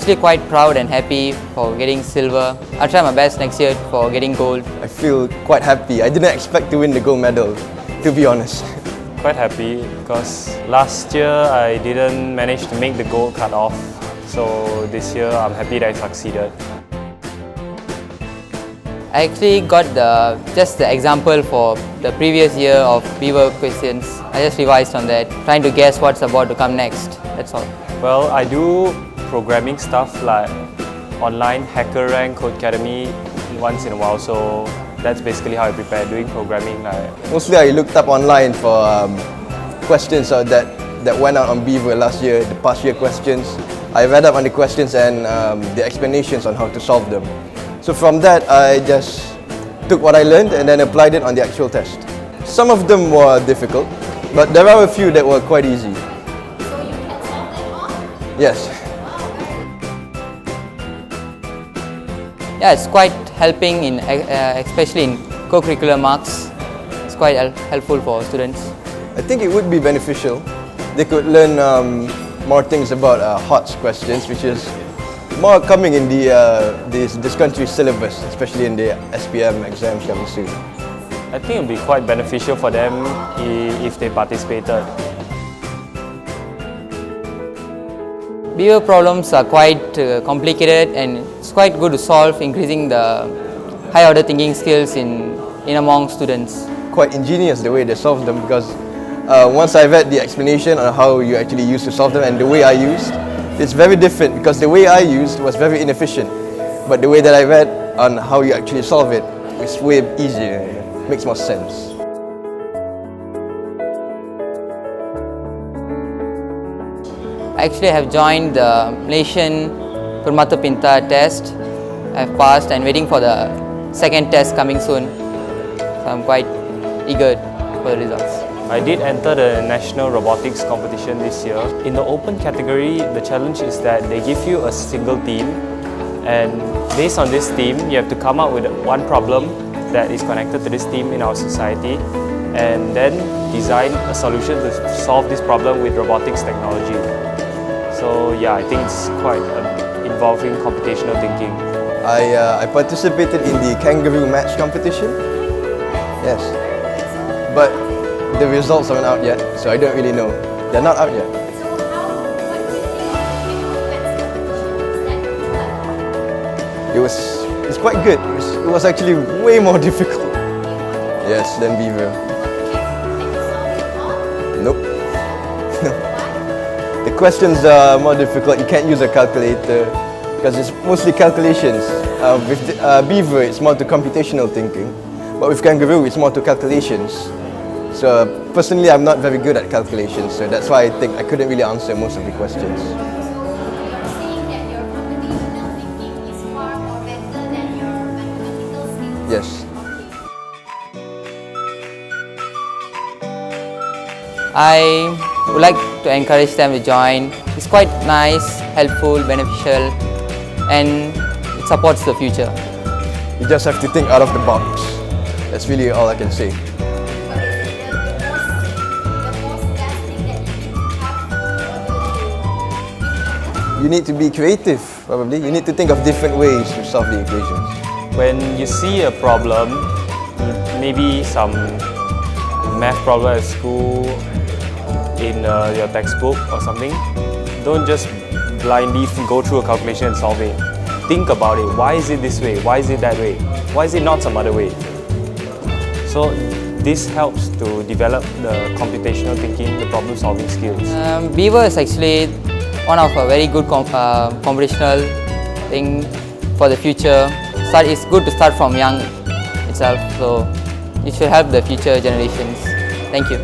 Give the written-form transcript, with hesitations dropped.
actually quite proud and happy for getting silver. I'll try my best next year for getting gold. I feel quite happy. I didn't expect to win the gold medal, to be honest. Quite happy because last year I didn't manage to make the gold cut-off. So this year I'm happy that I succeeded. I actually got just the example for the previous year of Beaver questions. I just revised on that, trying to guess what's about to come next. That's all. Well, I do programming stuff like online hacker rank, Code Academy once in a while. So that's basically how I prepare, doing programming. Mostly I looked up online for questions that went out on Beaver last year, the past year questions. I read up on the questions and the explanations on how to solve them. So from that, I just took what I learned and then applied it on the actual test. Some of them were difficult, but there are a few that were quite easy. So you can solve them all? Yes. Yeah, it's quite helping in, especially in co-curricular marks. It's quite helpful for students. I think it would be beneficial. They could learn more things about HOTS questions, which is more coming in this country's syllabus, especially in the SPM exams coming soon. I think it would be quite beneficial for them if they participated. Beaver problems are quite complicated and it's quite good to solve, increasing the high order thinking skills in among students. Quite ingenious the way they solve them, because once I read the explanation on how you actually used to solve them and the way I used, it's very different, because the way I used was very inefficient, but the way that I read on how you actually solve it is way easier, makes more sense. Actually, I have joined the Malaysian Permata Pintar test. I've passed and waiting for the second test coming soon. So I'm quite eager for the results. I did enter the National Robotics competition this year. In the open category, the challenge is that they give you a single theme, and based on this theme, you have to come up with one problem that is connected to this theme in our society, and then design a solution to solve this problem with robotics technology. So yeah, I think it's quite involving computational thinking. I participated in the kangaroo match competition. Yes, but the results aren't out yet, so I don't really know. They're not out yet. So what do you think of the competition? It's quite good. It was actually way more difficult. Yes, than Beaver. Nope. The questions are more difficult. You can't use a calculator because it's mostly calculations. With Beaver, it's more to computational thinking, but with Kangaroo, it's more to calculations. So personally, I'm not very good at calculations, so that's why I think I couldn't really answer most of the questions. So you're saying that your computational thinking is far more better than your mathematical skills? Yes. I would like to encourage them to join. It's quite nice, helpful, beneficial, and it supports the future. You just have to think out of the box. That's really all I can say. What is the most best thing that you have to do? You need to be creative, probably. You need to think of different ways to solve the equations. When you see a problem, maybe some math problem at school, in your textbook or something, don't just blindly go through a calculation and solve it. Think about it. Why is it this way? Why is it that way? Why is it not some other way? So this helps to develop the computational thinking, the problem-solving skills. Beaver is actually one of a very good computational thing for the future. It's good to start from young itself, so it should help the future generations. Thank you.